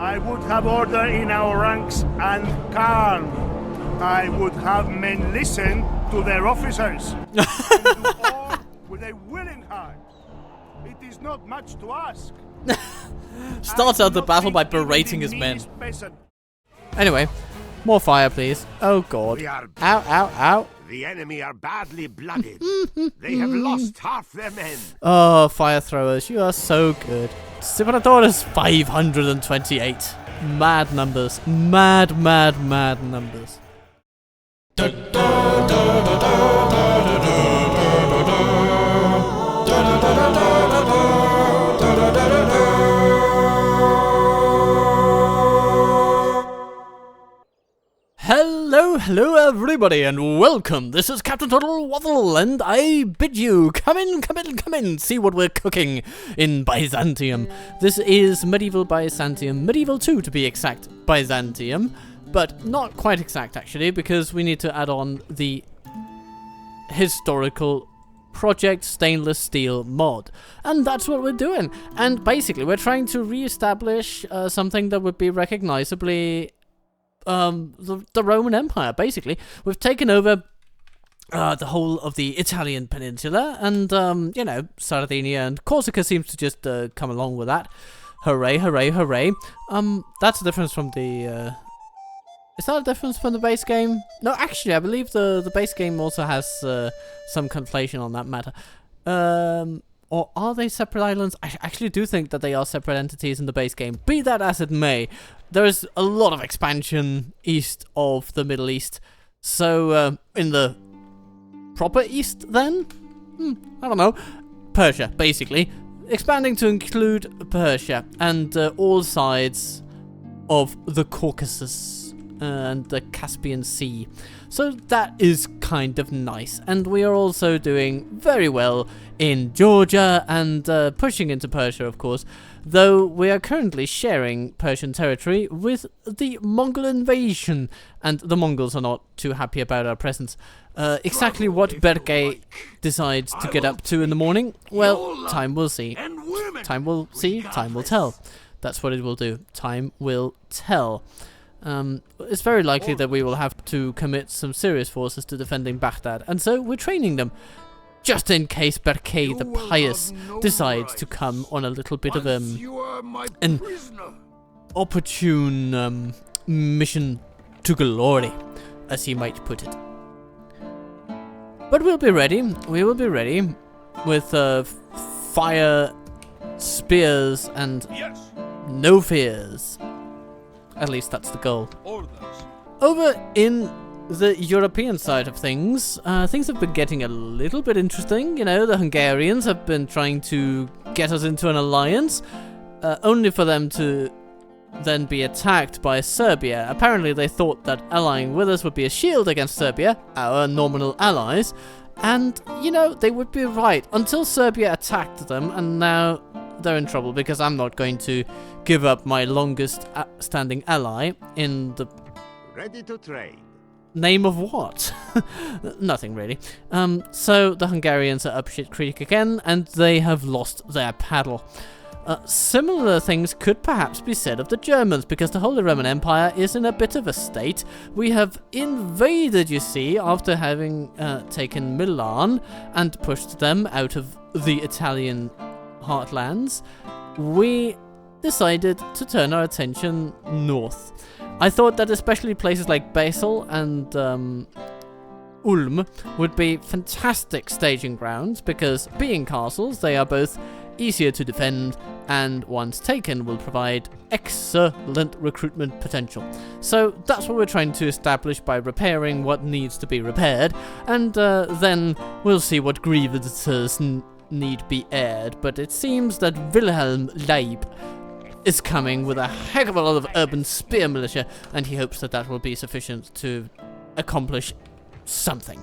I would have order in our ranks and calm. I would have men listen to their officers. And do all with a willing heart. It is not much to ask. Starts out the battle by berating his men. Anyway, more fire, please. Oh god. Ow, ow, ow. The enemy are badly blooded. They have lost half their men. Oh, fire throwers, you are so good. Superatoris 528. Mad numbers. Mad, mad, mad numbers. Hello everybody and welcome. This is Captain Total Waffle and I bid you come in, see what we're cooking in Byzantium. This is medieval Byzantium, medieval 2 to be exact, Byzantium, but not quite exact actually because we need to add on the historical project stainless steel mod, and that's what we're doing. And basically we're trying to re-establish something that would be recognizably the Roman Empire. Basically, we've taken over the whole of the Italian peninsula, and you know, Sardinia and Corsica seems to just come along with that. Hooray, hooray, hooray! That's a difference from the. Is that a difference from the base game? No, actually, I believe the base game also has some conflation on that matter. Or are they separate islands? I actually do think that they are separate entities in the base game. Be that as it may, there is a lot of expansion east of the Middle East. So, in the proper East, then? I don't know. Persia, basically. Expanding to include Persia and all sides of the Caucasus and the Caspian Sea. So that is kind of nice. And we are also doing very well in Georgia and pushing into Persia, of course, though we are currently sharing Persian territory with the Mongol invasion, and the Mongols are not too happy about our presence. Exactly what Berke decides to get up to in the morning, well, time will see. Time will see, time will tell. That's what it will do. Time will tell. It's very likely that we will have to commit some serious forces to defending Baghdad, and so we're training them. Just in case Berke the Pious decides to come on a little bit of an opportune mission to glory, as he might put it. But we'll be ready. We will be ready with fire, spears, and no fears. At least that's the goal. Over in the European side of things, things have been getting a little bit interesting. You know, the Hungarians have been trying to get us into an alliance, only for them to then be attacked by Serbia. Apparently they thought that allying with us would be a shield against Serbia, our nominal allies, and, you know, they would be right, until Serbia attacked them, and now they're in trouble, because I'm not going to give up my longest standing ally in the... Ready to trade. Name of what? Nothing really. So the Hungarians are up shit creek again, and they have lost their paddle. Similar things could perhaps be said of the Germans, because the Holy Roman Empire is in a bit of a state. We have invaded, you see, after having taken Milan and pushed them out of the Italian heartlands. We decided to turn our attention north. I thought that especially places like Basel and Ulm would be fantastic staging grounds, because being castles, they are both easier to defend and once taken will provide excellent recruitment potential. So that's what we're trying to establish by repairing what needs to be repaired, and then we'll see what grievances need be aired. But it seems that Wilhelm Leib is coming with a heck of a lot of urban spear militia, and he hopes that that will be sufficient to accomplish something.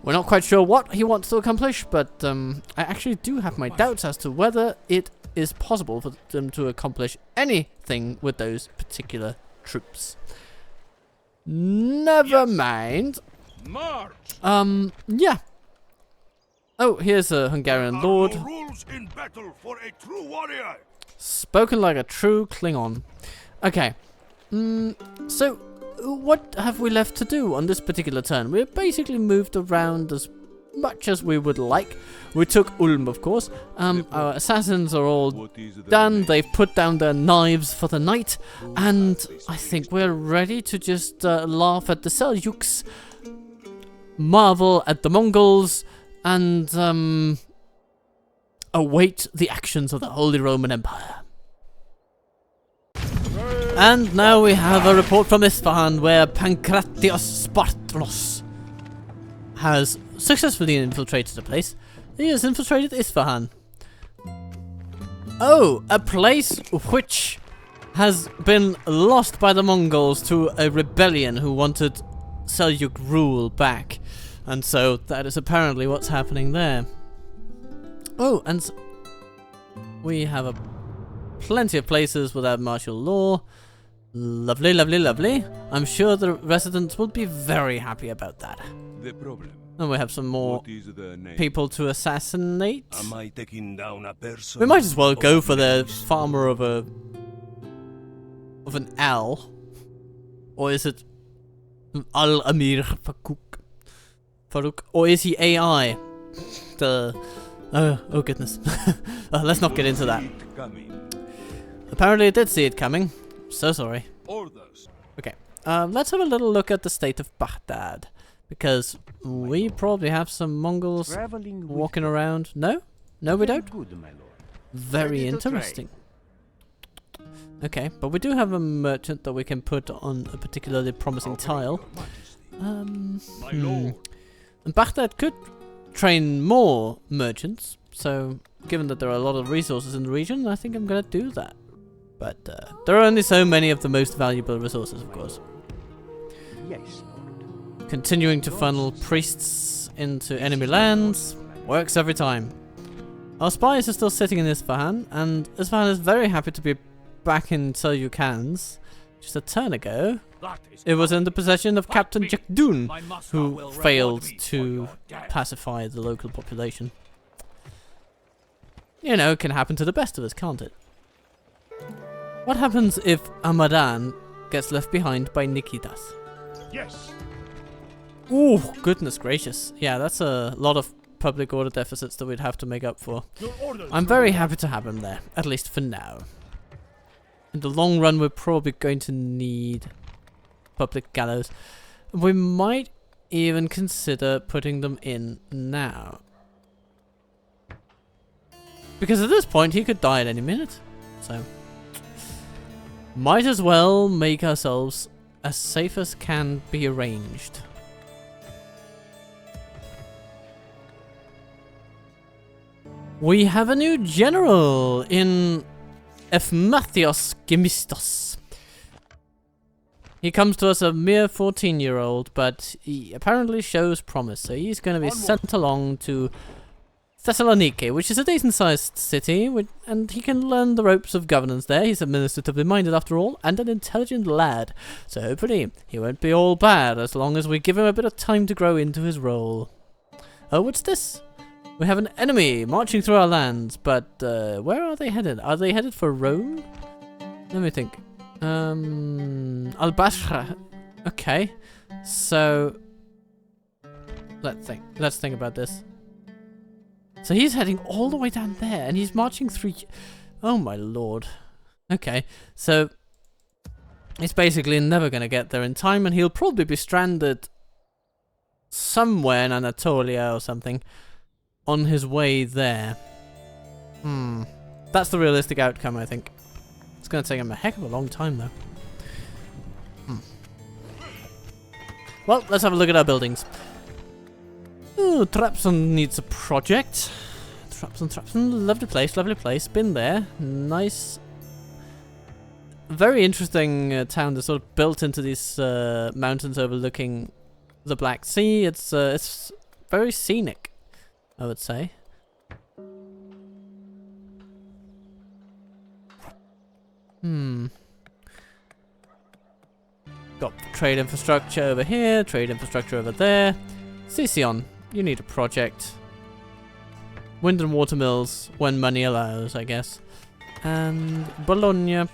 We're not quite sure what he wants to accomplish, but I actually do have my doubts as to whether it is possible for them to accomplish anything with those particular troops. Never mind. March. Yeah. Oh, here's a Hungarian lord. Rules in battle for a true warrior. Spoken like a true Klingon. Okay. So, what have we left to do on this particular turn? We've basically moved around as much as we would like. We took Ulm, of course. Our assassins are all done. They've put down their knives for the night. And I think we're ready to just laugh at the Seljuks, marvel at the Mongols, and await the actions of the Holy Roman Empire. And now we have a report from Isfahan, where Pankratios Spartros has successfully infiltrated the place. He has infiltrated Isfahan. Oh, a place which has been lost by the Mongols to a rebellion who wanted Seljuk rule back. And so that is apparently what's happening there. Oh, and we have plenty of places without martial law. Lovely, lovely, lovely. I'm sure the residents will be very happy about that. The problem. And we have some more What is the name? people to assassinate. Am I taking down a person? We might as well go for the farmer of an Al. Or is it Al-Amir Farouk? Or is he AI? Oh goodness. Let's not get into that. Apparently I did see it coming. So sorry. Orders. Okay. Let's have a little look at the state of Baghdad. Because we probably have some Mongols walking around. No? No, we don't? Very interesting. Okay, but we do have a merchant that we can put on a particularly promising tile. And Baghdad could train more merchants. So, given that there are a lot of resources in the region, I think I'm going to do that. But there are only so many of the most valuable resources, of course. Yes. Continuing to funnel priests into enemy lands works every time. Our spies are still sitting in Isfahan, and Isfahan is very happy to be back in Seljuk hands. Just a turn ago, it was in the possession of Captain Jakdun, who failed to pacify the local population. You know, it can happen to the best of us, can't it? What happens if Amadan gets left behind by Nikitas? Yes. Ooh, goodness gracious. Yeah, that's a lot of public order deficits that we'd have to make up for. I'm very happy to have him there, at least for now. In the long run, we're probably going to need public gallows. We might even consider putting them in now. Because at this point, he could die at any minute. So, might as well make ourselves as safe as can be arranged. We have a new general in Ephmathios Gemistos. He comes to us a mere 14-year-old, but he apparently shows promise, so he's going to be sent along to Thessaloniki, which is a decent-sized city, and he can learn the ropes of governance there. He's administratively minded after all, and an intelligent lad, so hopefully he won't be all bad as long as we give him a bit of time to grow into his role. Oh, what's this? We have an enemy marching through our lands, but where are they headed? Are they headed for Rome? Let me think. Al-Bashra. Okay. So let's think about this. So he's heading all the way down there, and he's marching through. Oh my lord. Okay. So he's basically never going to get there in time, and he'll probably be stranded somewhere in Anatolia or something on his way there. That's the realistic outcome, I think. It's going to take him a heck of a long time, though. Well, let's have a look at our buildings. Ooh, Trapson needs a project. Trapson, lovely place. Been there. Nice. Very interesting town that's sort of built into these mountains overlooking the Black Sea. It's very scenic, I would say. Got trade infrastructure over here, trade infrastructure over there. Sicyon, you need a project. Wind and water mills, when money allows, I guess. And Bologna,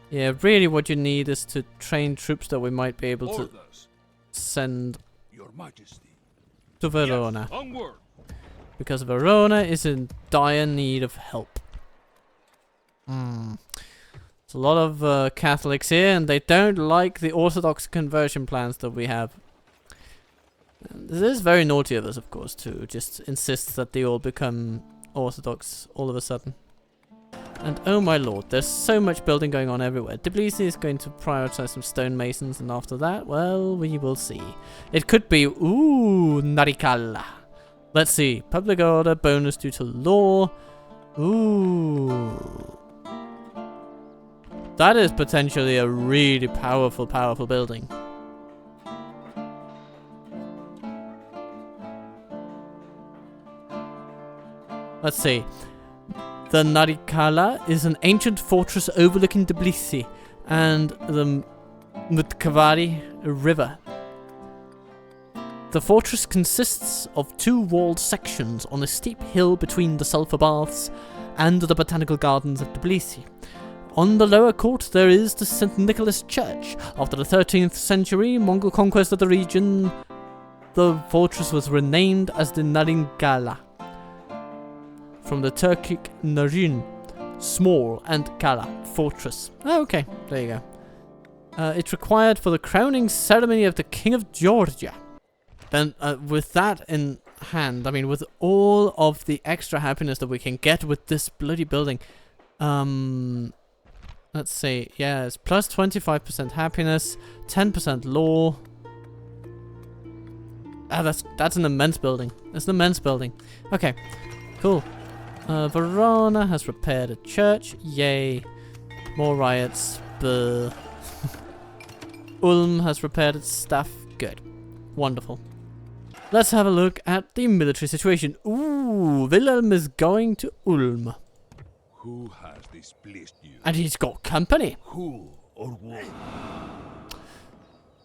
Yeah, really what you need is to train troops that we might be able to Orders. send Your Majesty. to Verona. Yes, onward. Because Verona is in dire need of help. There's a lot of Catholics here, and they don't like the Orthodox conversion plans that we have. And this is very naughty of us, of course, to just insist that they all become Orthodox all of a sudden. And oh my lord, there's so much building going on everywhere. Tbilisi is going to prioritize some stonemasons, and after that, well, we will see. It could be, ooh, Narikala. Let's see, public order, bonus due to law. Ooh. That is potentially a really powerful building. Let's see. The Narikala is an ancient fortress overlooking Tbilisi and the Mutkavari River. The fortress consists of two walled sections on a steep hill between the sulphur baths and the botanical gardens of Tbilisi. On the lower court there is the St. Nicholas Church. After the 13th century Mongol conquest of the region, the fortress was renamed as the Naringala, from the Turkic Narin, small, and Kala, fortress. Oh, okay, there you go. It's required for the crowning ceremony of the King of Georgia. Then, with that in hand, I mean, with all of the extra happiness that we can get with this bloody building, let's see, yeah, it's plus 25% happiness, 10% law. Ah, that's an immense building. It's an immense building. Okay, cool. Verona has repaired a church. Yay. More riots. Buh. Ulm has repaired its stuff. Good. Wonderful. Let's have a look at the military situation. Ooh, Wilhelm is going to Ulm. Who has displeased you? And he's got company. Who or what?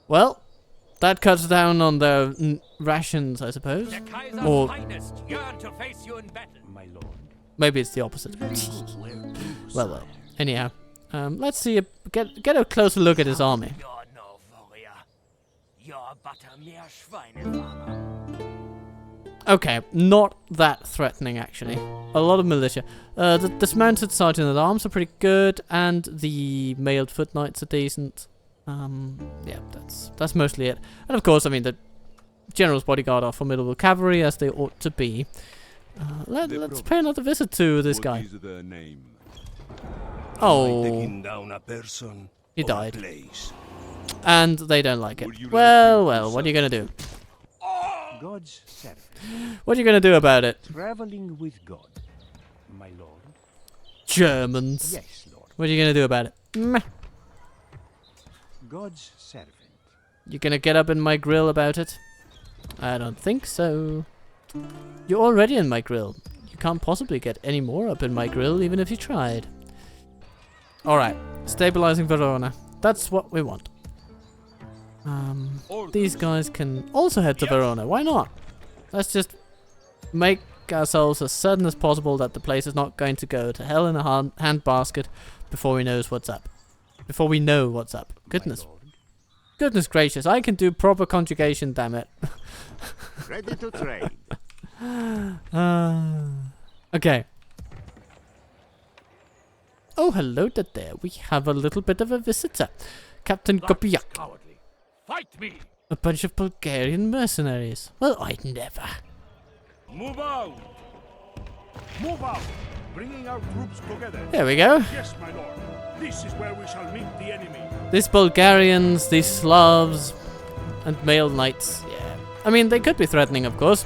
Well, that cuts down on their rations, I suppose. The Kaiser's Or finest yearn to face you in battle. My lord. maybe it's the opposite. Well. Anyhow, let's see. Get a closer look at his army. You're no warrior. You're but a mere Schweinefarmer. Okay, not that threatening actually. A lot of militia. The dismounted sergeant at arms are pretty good, and the mailed foot knights are decent. Yeah, that's mostly it. And of course, I mean the general's bodyguard are formidable cavalry as they ought to be. Let's pay another visit to this guy. What is their name? Oh, Taking down a person. he or a died, place. and they don't like it. Would you like Well, to well, what are you gonna do? God's servant. What are you gonna do about it? Traveling with God. My lord. Germans. Yes, lord. What are you gonna do about it? Meh. God's servant. You gonna get up in my grill about it? I don't think so. You're already in my grill. You can't possibly get any more up in my grill, even if you tried. Alright, stabilizing Verona. That's what we want. These guys can also head to Verona. Why not? Let's just make ourselves as certain as possible that the place is not going to go to hell in a handbasket before we know what's up. Before we know what's up. Goodness. Goodness gracious, I can do proper conjugation, damn it. Ready to trade. Okay. Oh, hello there. We have a little bit of a visitor. Captain Kopiak. Cowardly. Fight me. A bunch of Bulgarian mercenaries. Well, I'd never. Move out! Move out! Bringing our troops together. There we go. Yes, my lord. This is where we shall meet the enemy. These Bulgarians, these Slavs, and male knights. Yeah. I mean, they could be threatening, of course.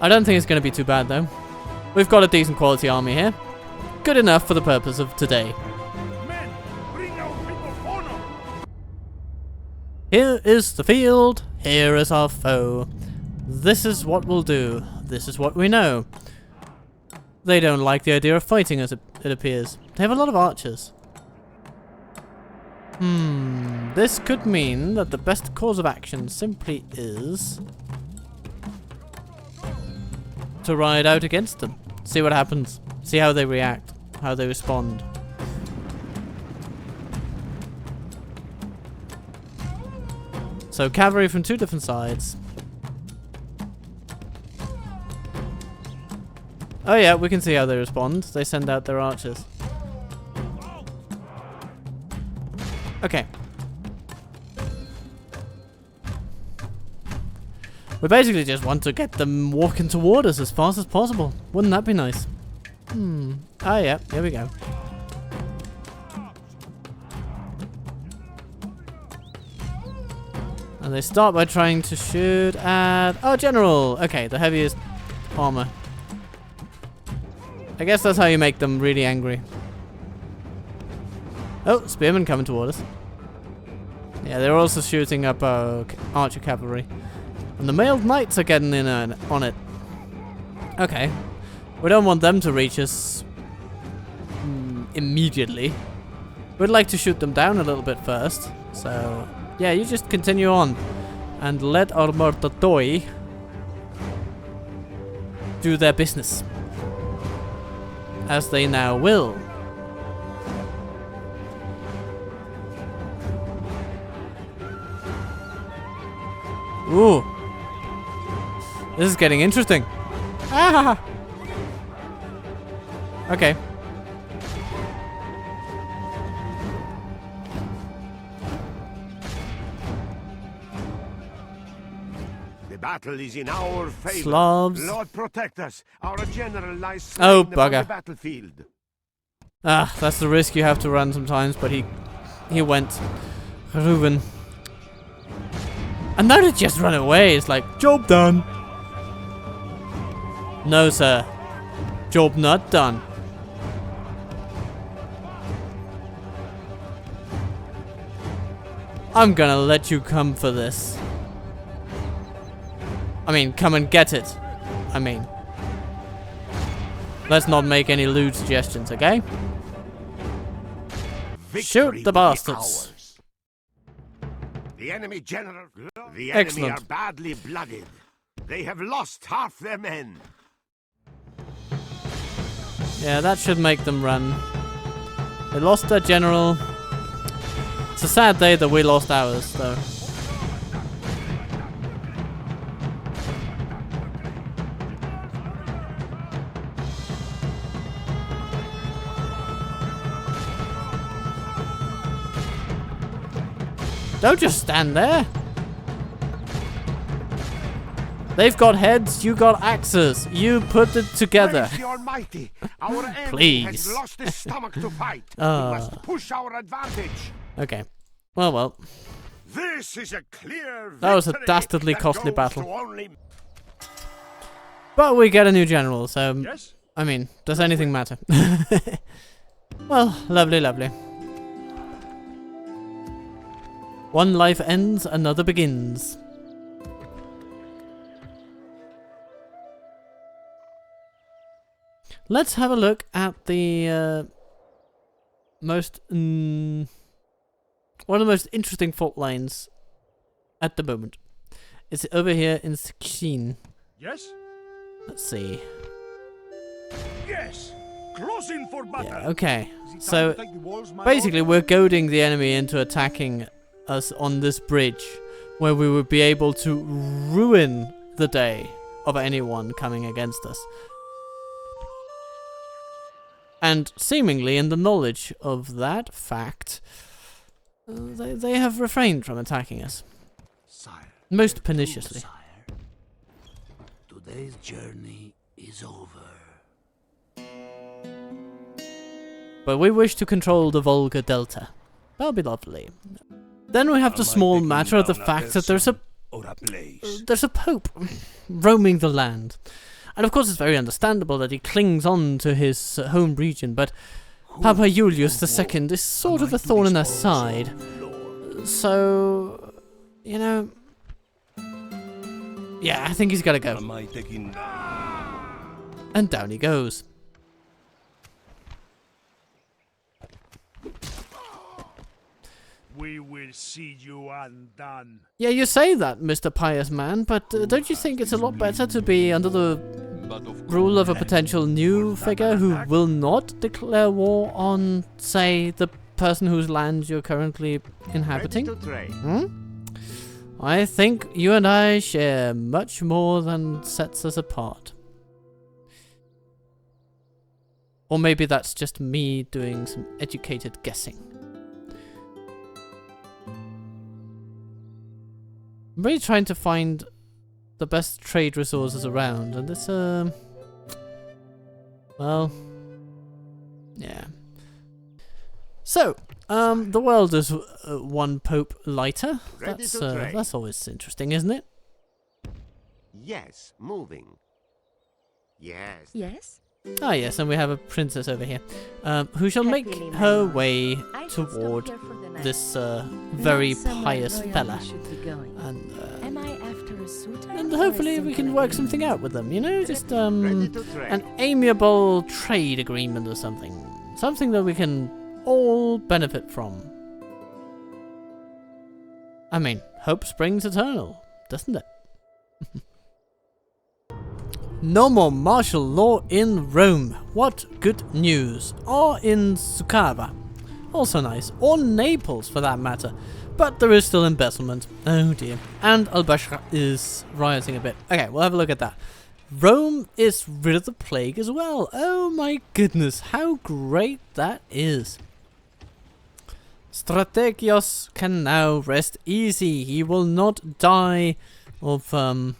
I don't think it's going to be too bad, though. We've got a decent quality army here. Good enough for the purpose of today. Men, bring our people honor. Here is the field. Here is our foe. This is what we'll do. This is what we know. They don't like the idea of fighting, as it appears. They have a lot of archers. This could mean that the best course of action simply is to ride out against them. See what happens. See how they react. How they respond. So cavalry from 2 different sides. Oh yeah, we can see how they respond. They send out their archers. Okay. We basically just want to get them walking toward us as fast as possible. Wouldn't that be nice? Oh yeah, here we go. And they start by trying to shoot at... Oh, General! Okay, the heaviest armor. I guess that's how you make them really angry. Oh, spearmen coming toward us. Yeah, they're also shooting up archer cavalry. And the mailed knights are getting in on it. Okay. We don't want them to reach us immediately. We'd like to shoot them down a little bit first. So, yeah, you just continue on. And let our mortatoi do their business. As they now will. Ooh. This is getting interesting. Ah! Okay. The battle is in our favor. Slavs. Lord protect us. Our general lies slain Oh, upon bugger. the battlefield. Ah, that's the risk you have to run sometimes, but he went. Reuben. And now to just run away, it's like, job done. No, sir. Job not done. I'm gonna let you come for this. I mean, come and get it. I mean, let's not make any lewd suggestions, okay? Victory Shoot the will be bastards. ours. The enemy general. The enemy Excellent. are badly blooded. They have lost half their men. Yeah, that should make them run. They lost their general. It's a sad day that we lost ours, though. Don't just stand there. They've got heads, you got axes. You put it together. Praise the Almighty. Our enemy Please. has lost his stomach to fight. We Ah. must push our advantage. Okay. Well. This is a clear victory That was a dastardly that costly goes battle. to only But we get a new general, so... Yes? I mean, does anything matter? Well, lovely, lovely. One life ends, another begins. Let's have a look at the most... one of the most interesting fault lines at the moment. It's over here in Sikhin. Yes? Let's see. Yes! Closing for battle! Yeah, okay. Is it time So, to take the walls, my basically, lord? we're goading the enemy into attacking us on this bridge, where we would be able to ruin the day of anyone coming against us. And seemingly, in the knowledge of that fact, they have refrained from attacking us. Sire, Most perniciously. sire, today's journey is over. But we wish to control the Volga Delta. That'll be lovely. Then we have the Am I small taking matter of the down a fact that there's a Or a place. there's a pope roaming the land. And of course it's very understandable that he clings on to his home region, but Papa Julius II is sort of a thorn in their side. So, you know... Yeah, I think he's gotta go. Am I taking... And down he goes. We will see you undone. Yeah, you say that, Mr. Pious Man, but don't you think it's a lot better to be under the rule of a potential new figure who will not declare war on, say, the person whose land you're currently inhabiting? ready to trade. Hmm? I think you and I share much more than sets us apart. Or maybe that's just me doing some educated guessing. I'm really trying to find the best trade resources around, and it's well, yeah. So, the world is one pope lighter. That's always interesting, isn't it? Yes, moving. Yes. Yes? Ah, yes, and we have a princess over here, who shall make her way toward this very pious fella, and hopefully we can work something out with them. You know, just an amiable trade agreement or something that we can all benefit from. I mean, hope springs eternal, doesn't it? No more martial law in Rome. What good news. Or in Suceava. Also nice. Or Naples, for that matter. But there is still embezzlement. Oh dear. And Al-Bashra is rioting a bit. Okay, we'll have a look at that. Rome is rid of the plague as well. Oh my goodness, how great that is. Strategios can now rest easy. He will not die of, well,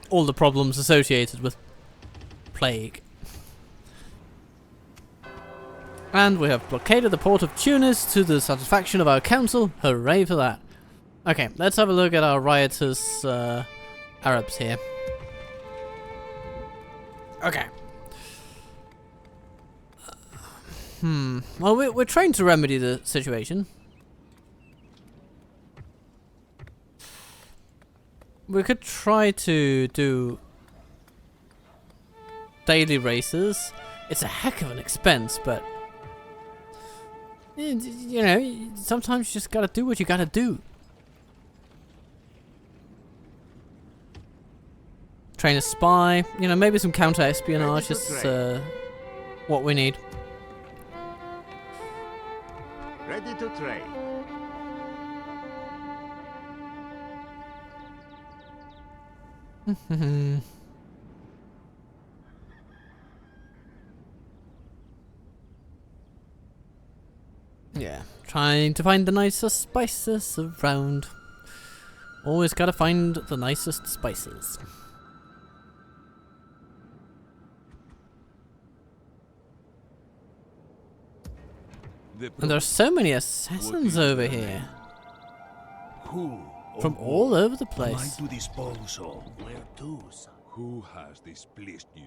all the problems associated with plague. And we have blockaded the port of Tunis to the satisfaction of our council. Hooray for that. Okay, let's have a look at our riotous Arabs here. Okay. Well, we're trying to remedy the situation. We could try to do daily races. It's a heck of an expense, but you know, sometimes you just gotta do what you gotta do. Train a spy, you know, maybe some counter-espionage is what we need. Ready to trade. Yeah, trying to find the nicest spices around. Always gotta find the nicest spices. And there's so many assassins over here. Who From all over the place. to disposal? Where to, son? Who has displeased you?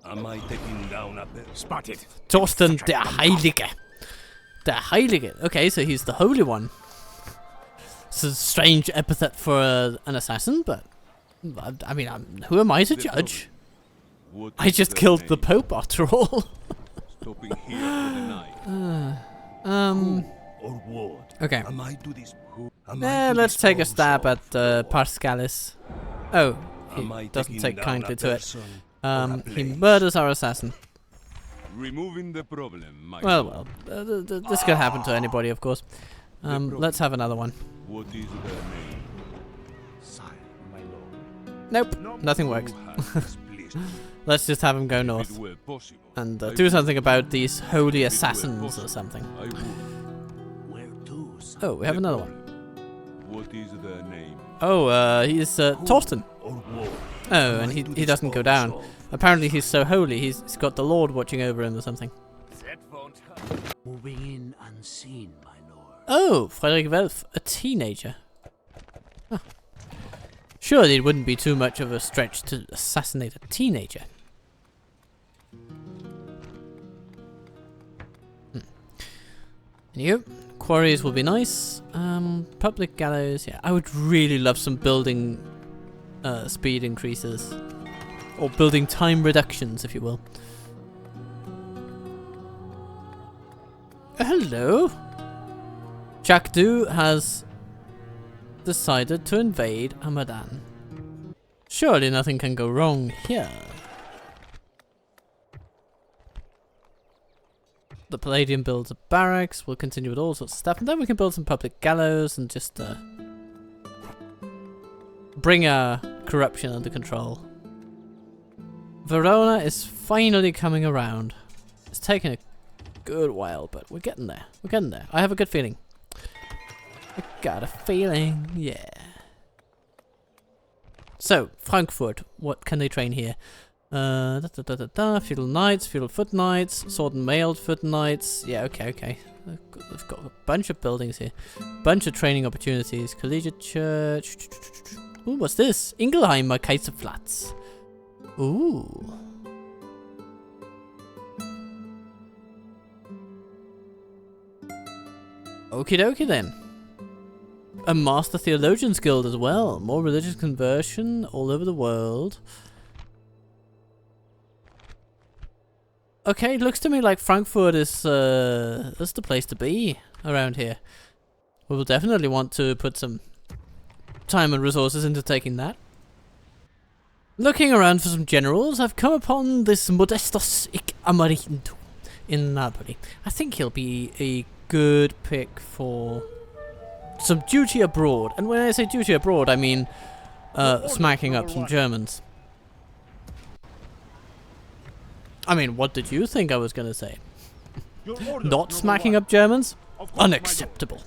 Am I taking down a Spotted. Thorsten der Heilige. Der Heilige. Okay, so he's the Holy One. It's a strange epithet for an assassin, but I mean, who am I to judge? What I is just their killed name? the Pope after all. Stopping here for the night. or what? Okay. Am I to this? Let's take a stab at Parscalis. Oh, Am I he doesn't taking take down kindly a to it. person or a He place? murders our assassin. Removing the problem, my Well, lord. this could happen to anybody, of course. Let's have another one. What is their name? Sire, my lord. Nope, nothing works. Who has displeased you? Let's just have him go If north it were possible, and I do would. something about these holy If it were assassins or possible, something. I would. Where to, son? Oh, we have The another one. problem. What is their name? Oh, he's Thorsten. Or what? Oh, and he doesn't go down. Apparently he's so holy, he's got the Lord watching over him or something. That won't hurt. Moving in unseen, my lord. Oh, Frederick Welf, a teenager. Huh. Surely it wouldn't be too much of a stretch to assassinate a teenager. Anywho, quarries will be nice. Public gallows, yeah. I would really love some building speed increases. Or building time reductions, if you will. Hello. Chakdu has decided to invade Hamadan. Surely nothing can go wrong here. The Palladium builds a barracks. We'll continue with all sorts of stuff. And then we can build some public gallows and just bring our corruption under control. Verona is finally coming around. It's taken a good while, but we're getting there. We're getting there. I have a good feeling. I got a feeling. Yeah. So, Frankfurt. What can they train here? Feudal knights, feudal foot knights, sword and mailed foot knights. Yeah, okay. They've got a bunch of buildings here. Bunch of training opportunities. Collegiate church. Ooh, what's this? Ingelheimer Kaiserplatz. Ooh. Okie dokie then. A Master Theologians Guild as well. More religious conversion all over the world. Okay, it looks to me like Frankfurt is that's the place to be around here. We will definitely want to put some time and resources into taking that. Looking around for some generals, I've come upon this Modestus ik Amarinto in Napoli. I think he'll be a good pick for some duty abroad. And when I say duty abroad, I mean smacking up some Germans. I mean, what did you think I was going to say? Not smacking up Germans? Unacceptable.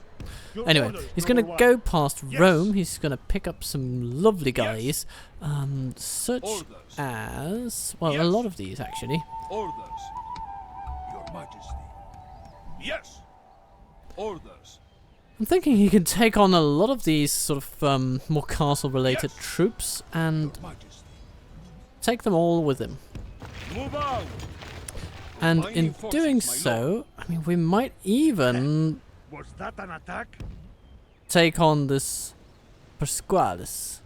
Anyway, he's going to go past Rome. He's going to pick up some lovely guys. Such as... well, a lot of these, actually. Orders. Your Majesty. Yes. Orders. I'm thinking he can take on a lot of these sort of more castle-related troops and take them all with him. Move out. And in doing so, I mean, we might even Was that an attack? take on this Pasqualis.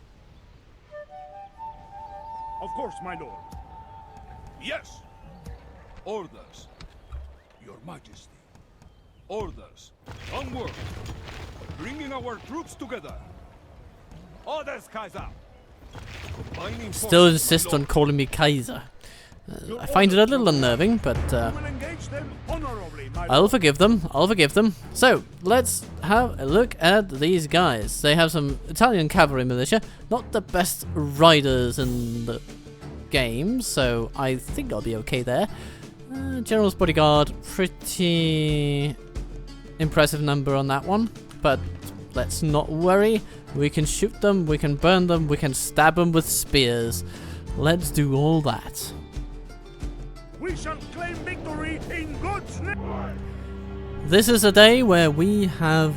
Of course, my lord. Yes. Orders. Your Majesty. Orders. Onward. Bringing our troops together. Orders, Kaiser. Combining Still forces, insist my on lord. calling me Kaiser. I find it a little unnerving, but We will engage them honorably, my I'll lord. forgive them. I'll forgive them. So, let's have a look at these guys. They have some Italian cavalry militia. Not the best riders in the game, so I think I'll be okay there. General's bodyguard, pretty impressive number on that one. But let's not worry. We can shoot them, we can burn them, we can stab them with spears. Let's do all that. We shall claim victory in God's name. This is a day where we have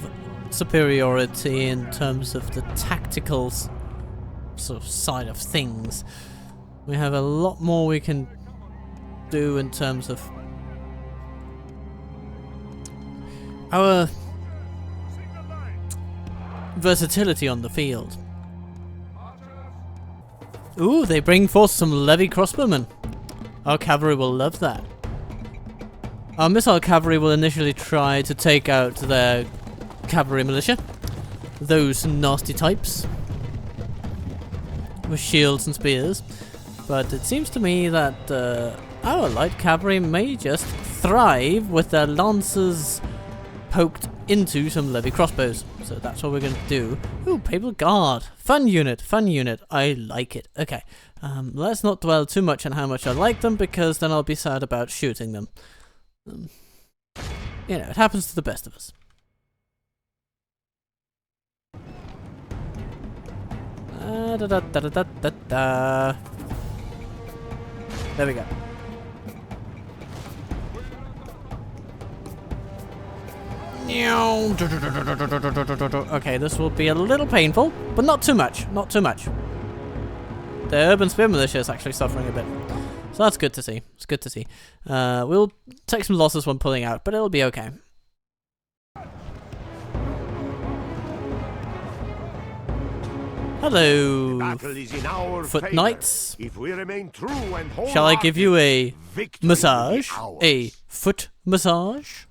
superiority in terms of the tactical sort of side of things. We have a lot more we can do in terms of our versatility on the field. Ooh, they bring forth some levy crossbowmen. Our cavalry will love that. Our missile cavalry will initially try to take out their cavalry militia. Those nasty types. With shields and spears. But it seems to me that our light cavalry may just thrive with their lances poked into some levy crossbows. So that's what we're going to do. Ooh, Papal Guard. Fun unit, fun unit. I like it. Okay, let's not dwell too much on how much I like them, because then I'll be sad about shooting them. You know, it happens to the best of us. There we go. Okay, this will be a little painful, but not too much. Not too much. The Urban Spear Militia is actually suffering a bit. So that's good to see. It's good to see. We'll take some losses when pulling out, but it'll be okay. Hello, Battle is in our Foot favor. Knights. If we remain true and Shall I give you a victory will be massage? ours. A foot massage?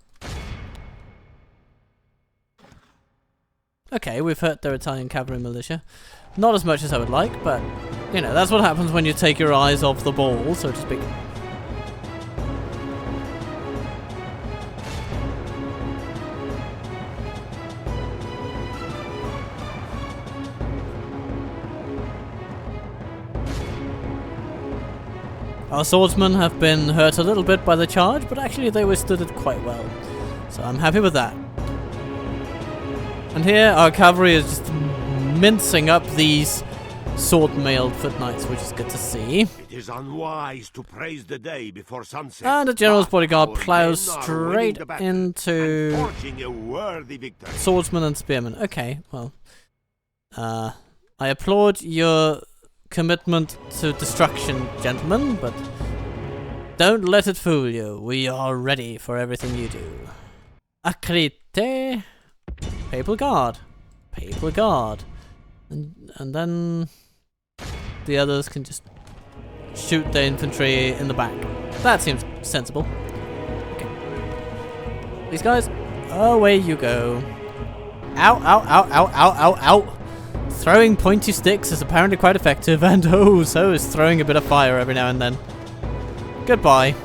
Okay, we've hurt their Italian cavalry militia. Not as much as I would like, but, you know, that's what happens when you take your eyes off the ball, so to speak. Our swordsmen have been hurt a little bit by the charge, but actually they withstood it quite well. So I'm happy with that. And here our cavalry is just mincing up these sword-mailed foot knights, which is good to see. It is unwise to praise the day before sunset. And the general's but bodyguard our plows men are winning straight the battle into and forging a worthy victory. swordsmen and spearmen. Okay, well, I applaud your commitment to destruction, gentlemen, but don't let it fool you. We are ready for everything you do. Akrite, Papal Guard, Papal Guard, and then the others can just shoot the infantry in the back. That seems sensible. Okay. These guys, away you go. Ow, ow, ow, ow, ow, ow, ow. Throwing pointy sticks is apparently quite effective, and oh, so is throwing a bit of fire every now and then. Goodbye.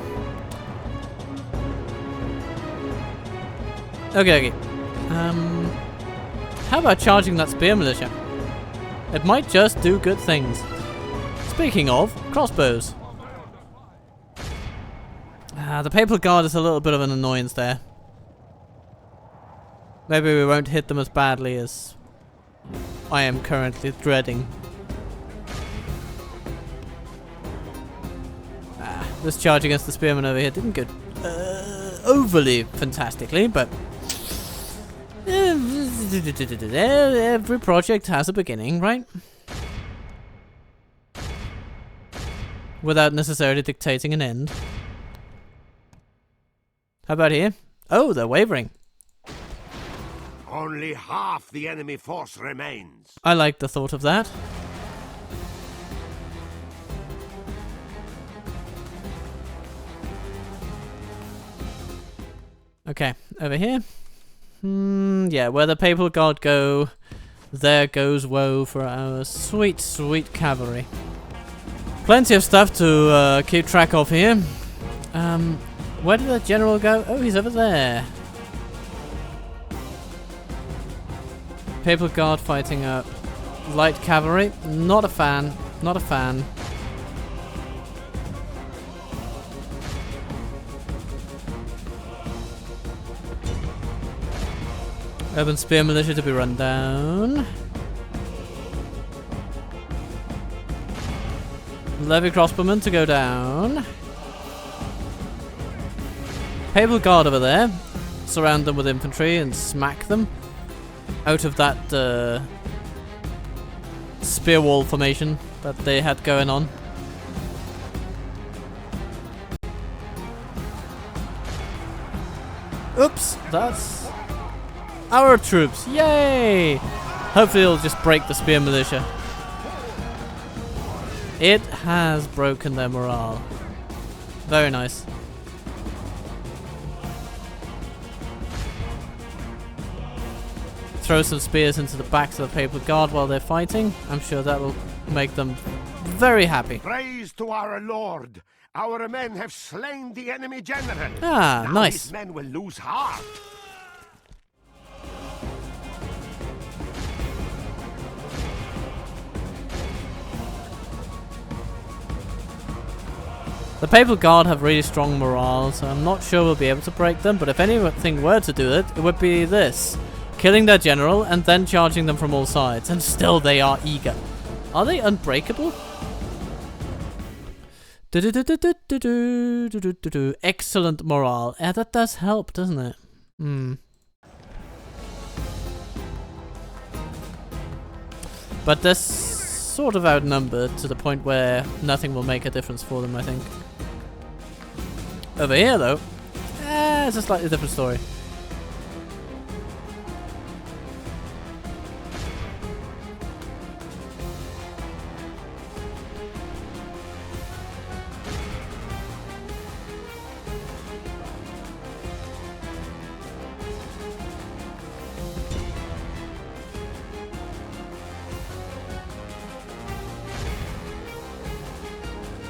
Okay, okay. How about charging that spear militia? It might just do good things. Speaking of, crossbows. The Papal Guard is a little bit of an annoyance there. Maybe we won't hit them as badly as I am currently dreading. This charge against the spearmen over here didn't go overly fantastically, but every project has a beginning, right? Without necessarily dictating an end. How about here? Oh, they're wavering. Only half the enemy force remains. I like the thought of that. Okay, over here. Yeah, where the Papal Guard go, there goes woe for our sweet, sweet cavalry. Plenty of stuff to keep track of here. Where did the general go? Oh, he's over there. Papal Guard fighting light cavalry. Not a fan. Not a fan. Urban Spear Militia to be run down. Levy Crossbowmen to go down. Papal Guard over there. Surround them with infantry and smack them out of that spear wall formation that they had going on. Oops, that's our troops. Yay! Hopefully it'll just break the spear militia. It has broken their morale. Very nice. Throw some spears into the backs of the Papal Guard while they're fighting. I'm sure that will make them very happy. Praise to our Lord. Our men have slain the enemy general. Ah, now nice. His men will lose heart. The Papal Guard have really strong morale, so I'm not sure we'll be able to break them, but if anything were to do it, it would be this. Killing their general and then charging them from all sides, and still they are eager. Are they unbreakable? Excellent morale. Yeah, that does help, doesn't it? But they're sort of outnumbered to the point where nothing will make a difference for them, I think. Over here, though, it's a slightly different story.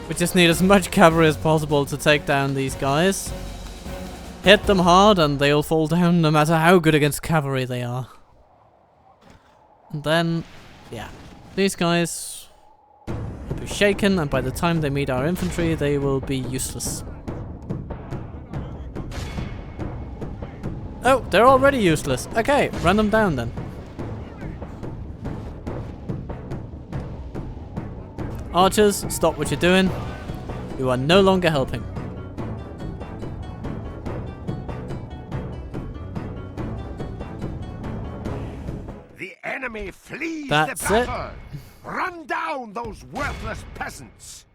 We just need as much cavalry as possible to take down these guys. Hit them hard and they'll fall down no matter how good against cavalry they are. And then, yeah, these guys will be shaken, and by the time they meet our infantry, they will be useless. Oh, they're already useless. Okay, run them down then. Archers, stop what you're doing. You are no longer helping. The enemy flees That's the it. battle. Run down those worthless peasants.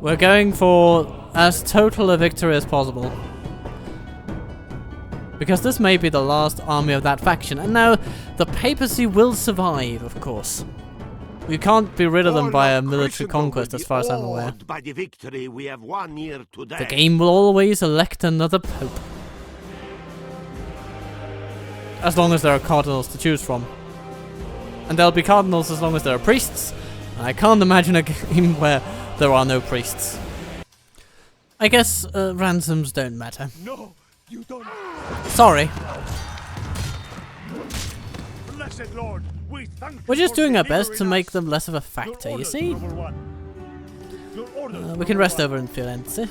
We're going for as total a victory as possible. Because this may be the last army of that faction. And now, the papacy will survive, of course. We can't be rid of them by a military conquest, as far as I'm aware. By the victory we have won here today. The game will always elect another pope. As long as there are cardinals to choose from. And there'll be cardinals as long as there are priests. I can't imagine a game where there are no priests. I guess ransoms don't matter. No, you don't. Sorry. Blessed Lord, we thank We're you just for doing our best to delivering make us. them less of a Your factor, you orders, see? number one. Your orders, We can number rest one. over in Firenze.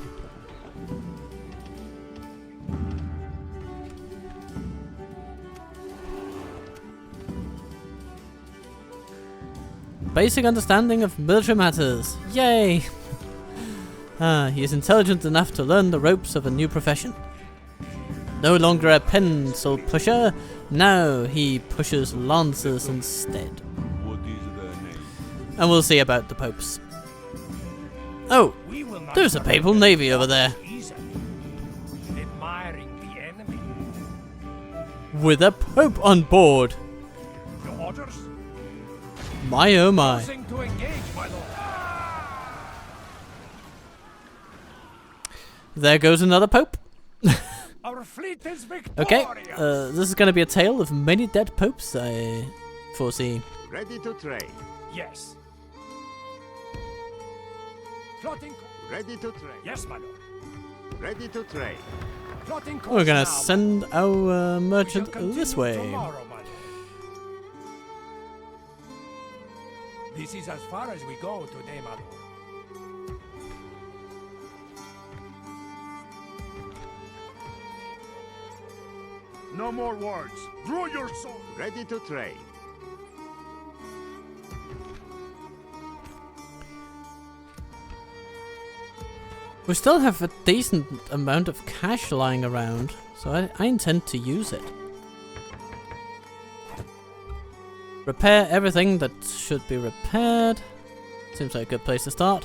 Basic understanding of military matters. Yay! He is intelligent enough to learn the ropes of a new profession. No longer a pencil pusher, now he pushes lancers instead. What is their name? And we'll see about the popes. Oh, We will not there's a papal navy over there. easily. Admiring the enemy. With a pope on board. Your orders? My oh my. Forcing to engage, my lord. There goes another pope. Our fleet is victorious. Okay, this is going to be a tale of many dead popes, I foresee. Ready to trade. Yes. Plotting. Ready to trade. Yes, my lord. Ready to trade. Plotting. We're going to course now, send our my lord. We merchant shall this continue way. tomorrow, my lord. This is as far as we go today, my lord. No more words. Draw your sword. Ready to trade. We still have a decent amount of cash lying around, so I intend to use it. Repair everything that should be repaired. Seems like a good place to start.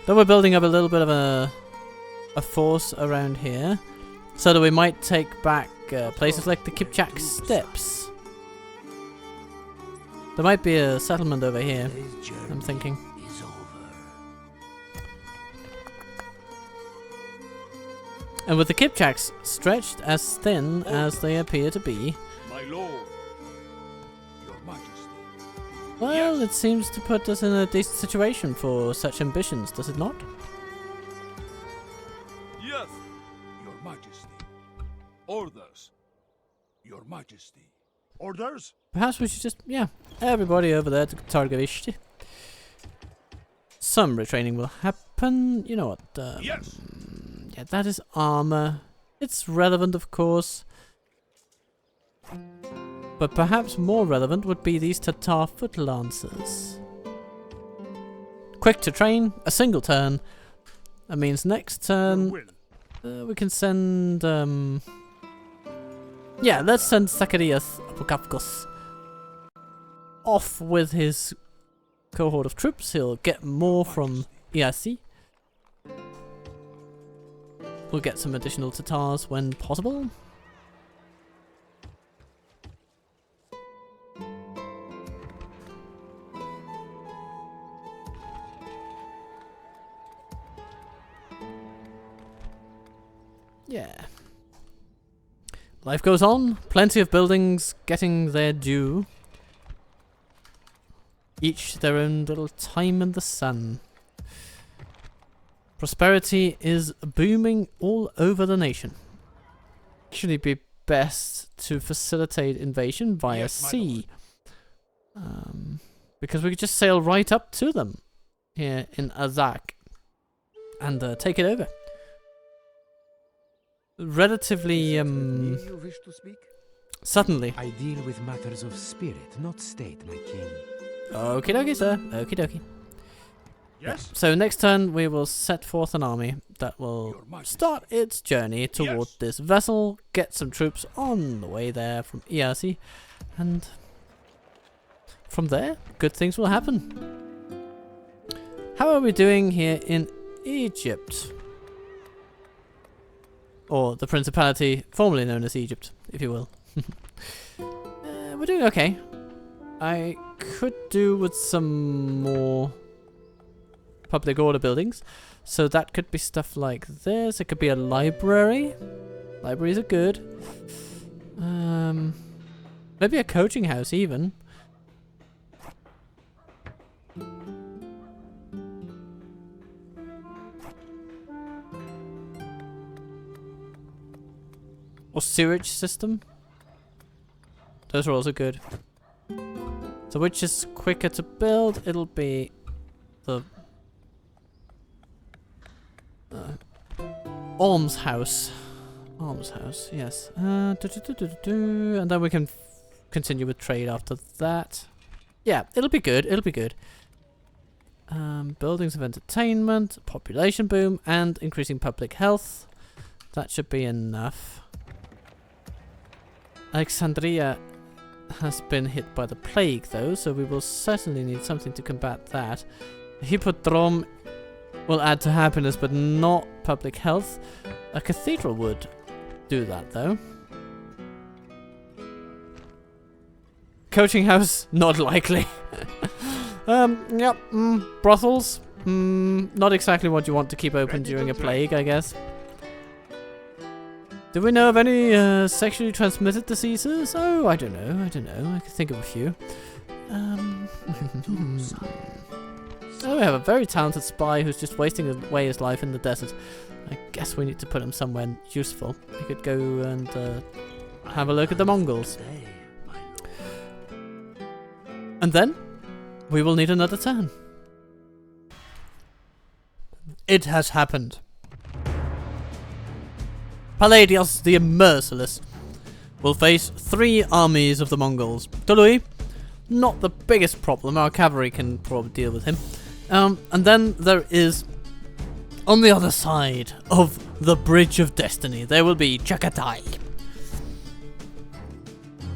Though we're building up a little bit of a force around here, so that we might take back places like the Kipchak Steppes. There might be a settlement over here, Today's journey I'm thinking. is over. And with the Kipchaks stretched as thin as they appear to be, My lord. Your Majesty. well, it seems to put us in a decent situation for such ambitions, does it not? Yes. Your Majesty. Orders. Your Majesty. Orders? Perhaps we should just, yeah, everybody over there to Targovishti. Some retraining will happen. You know what? Yes. Yeah, that is armor. It's relevant, of course. But perhaps more relevant would be these Tatar foot lancers. Quick to train, a single turn. That means next turn we can send. Yeah, let's send Zacharias Apokavkos off with his cohort of troops. He'll get more from EIC. We'll get some additional Tatars when possible. Yeah. Life goes on. Plenty of buildings getting their due. Each their own little time in the sun. Prosperity is booming all over the nation. Actually be best to facilitate invasion via Yes, my sea. Because we could just sail right up to them here in Azak and take it over. Relatively, You wish to speak? suddenly. I deal with matters of spirit, not state, my king. Okie dokie, sir. Okie dokie. Yes? So next turn we will set forth an army that will Your Majesty. start its journey toward Yes. this vessel, get some troops on the way there from ERC, and from there, good things will happen. How are we doing here in Egypt? Or the Principality, formerly known as Egypt, if you will. We're doing okay. I could do with some more public order buildings. So that could be stuff like this. It could be a library. Libraries are good. Maybe a coaching house even. Or sewage system. Those are also good. So which is quicker to build? It'll be the almshouse. Almshouse, yes. And then we can continue with trade after that. Yeah, it'll be good. It'll be good. Buildings of entertainment, population boom, and increasing public health. That should be enough. Alexandria has been hit by the plague though, so we will certainly need something to combat that. A hippodrome will add to happiness, but not public health. A cathedral would do that though. Coaching house, not likely. Yep, brothels. Not exactly what you want to keep open during a plague, I guess. Do we know of any sexually transmitted diseases? Oh, I don't know. I can think of a few. Oh, we have a very talented spy who's just wasting away his life in the desert. I guess we need to put him somewhere useful. We could go and have a look at the Mongols. And then we will need another turn. It has happened. Palladios the Merciless will face 3 armies of the Mongols. Tului, not the biggest problem, our cavalry can probably deal with him. And then there is, on the other side of the Bridge of Destiny, there will be Chagatai,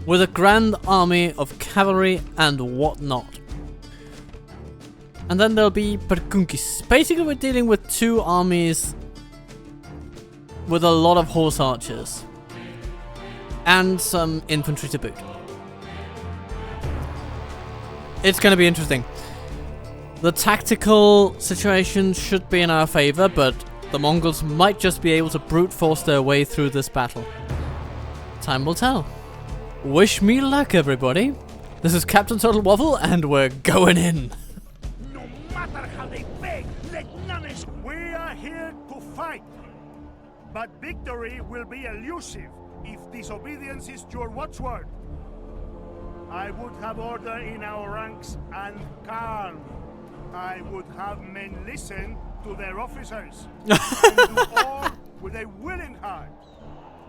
with a grand army of cavalry and whatnot. And then there'll be Perkunkis. Basically we're dealing with 2 armies with a lot of horse archers and some infantry to boot. It's going to be interesting. The tactical situation should be in our favor, but the Mongols might just be able to brute force their way through this battle. Time will tell. Wish me luck, everybody. This is Captain Total Waffle, and we're going in. No matter how they beg, let none escape. We are here to fight. But victory will be elusive if disobedience is your watchword. I would have order in our ranks and calm. I would have men listen to their officers and do all with a willing heart.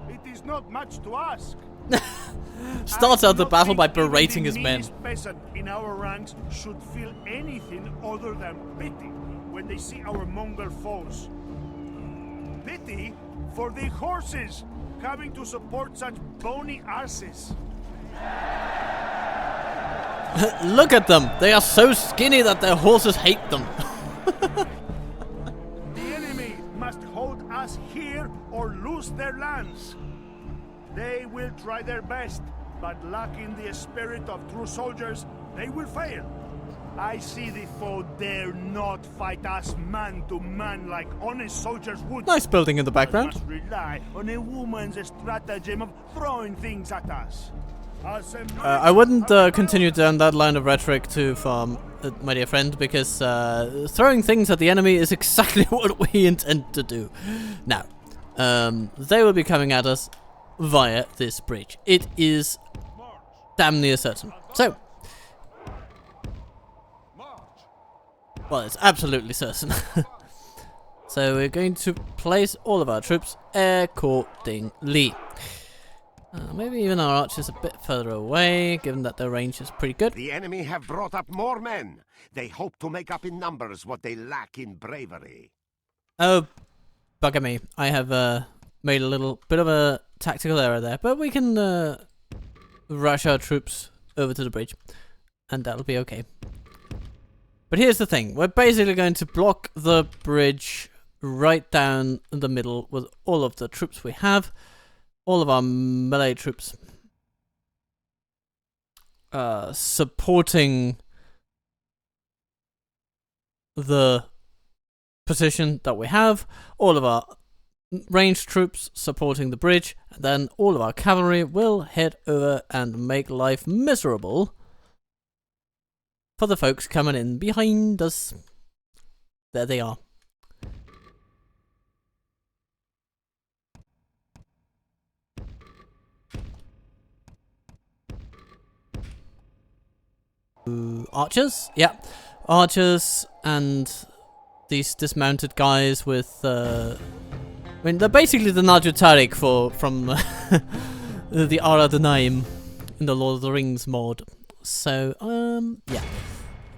It is not much to ask. Starts out the battle by berating his The men. meanest peasant in our ranks should feel anything other than pity when they see our Mongol foes. Pity for the horses coming to support such bony asses. Look at them. They are so skinny that their horses hate them. The enemy must hold us here or lose their lands. They will try their best, but lacking the spirit of true soldiers, they will fail. I see the foe dare not fight us man to man like honest soldiers would. Nice building in the background. Must rely on a woman's stratagem of throwing things at us. I wouldn't continue down that line of rhetoric too far. my dear friend, because throwing things at the enemy is exactly what we intend to do. Now, they will be coming at us via this bridge. It is damn near certain. So, well, it's absolutely certain. So we're going to place all of our troops accordingly. Maybe even our archers a bit further away, given that their range is pretty good. The enemy have brought up more men. They hope to make up in numbers what they lack in bravery. Oh, bugger me. I have made a little bit of a tactical error there, but we can rush our troops over to the bridge, and that'll be okay. But here's the thing. We're basically going to block the bridge right down the middle with all of the troops we have. All of our melee troops supporting the position that we have. All of our ranged troops supporting the bridge. And then all of our cavalry will head over and make life miserable for the folks coming in behind us. There they are. Archers? Yeah. Archers and these dismounted guys with I mean, they're basically the Najutarik from the Ara Denaim in the Lord of the Rings mod. So, yeah.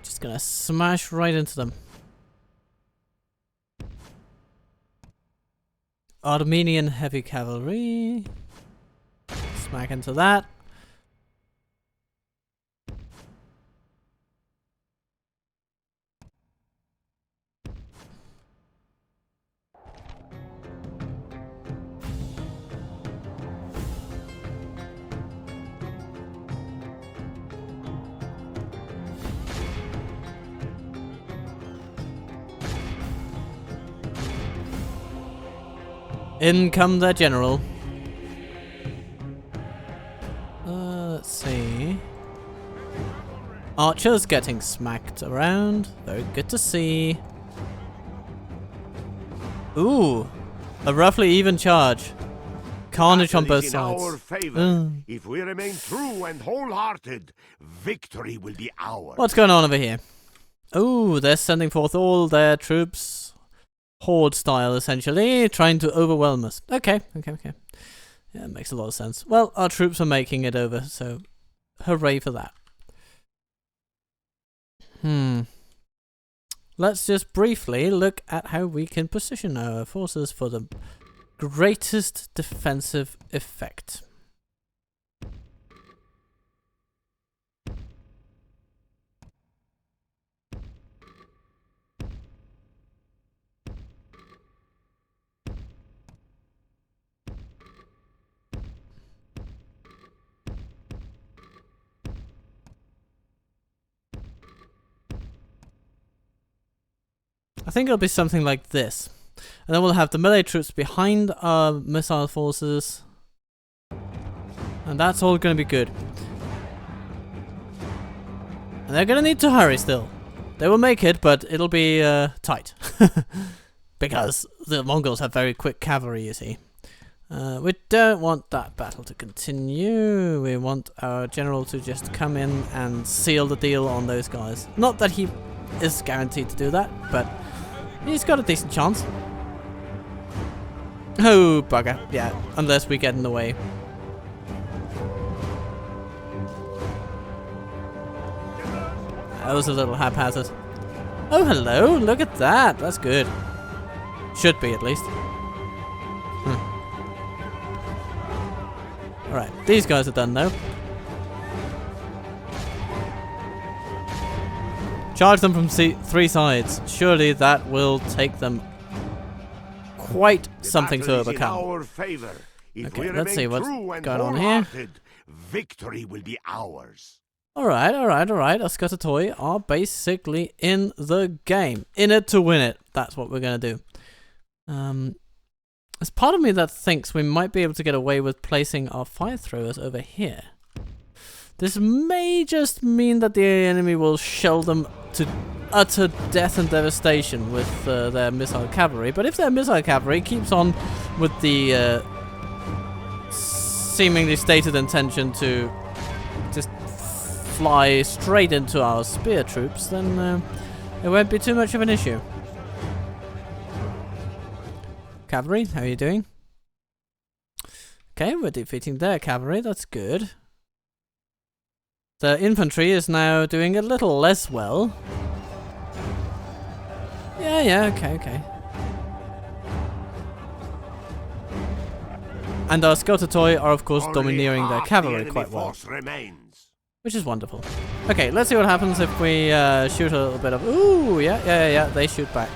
Just gonna smash right into them. Armenian heavy cavalry. Smack into that. In come the general. Let's see. Archers getting smacked around. Very good to see. Ooh, a roughly even charge. Carnage on both sides. Our favor. If we remain true and wholehearted, victory will be ours. What's going on over here? Ooh, they're sending forth all their troops. Horde style, essentially, trying to overwhelm us. Okay. Yeah, it makes a lot of sense. Well, our troops are making it over, so hooray for that. Let's just briefly look at how we can position our forces for the greatest defensive effect. I think it'll be something like this. And then we'll have the melee troops behind our missile forces. And that's all going to be good. And they're going to need to hurry still. They will make it, but it'll be tight. Because the Mongols have very quick cavalry, you see. We don't want that battle to continue. We want our general to just come in and seal the deal on those guys. Not that he is guaranteed to do that, but he's got a decent chance. Oh, bugger. Yeah, unless we get in the way. That was a little haphazard. Oh, hello. Look at that. That's good. Should be, at least. Alright, these guys are done, though. Charge them from three sides. Surely that will take them quite something to overcome. Okay, let's see what's going on here. Victory will be ours. Alright. Our Scuttatoi are basically in the game. In it to win it. That's what we're going to do. There's part of me that thinks we might be able to get away with placing our fire throwers over here. This may just mean that the enemy will shell them to utter death and devastation with their missile cavalry. But if their missile cavalry keeps on with the seemingly stated intention to just fly straight into our spear troops, then it won't be too much of an issue. Cavalry, how are you doing? Okay, we're defeating their cavalry, that's good. The infantry is now doing a little less well. Yeah, okay. And our Scotatoi are of course domineering their cavalry quite well. Which is wonderful. Okay, let's see what happens if we shoot a little bit of... Ooh, yeah, they shoot back.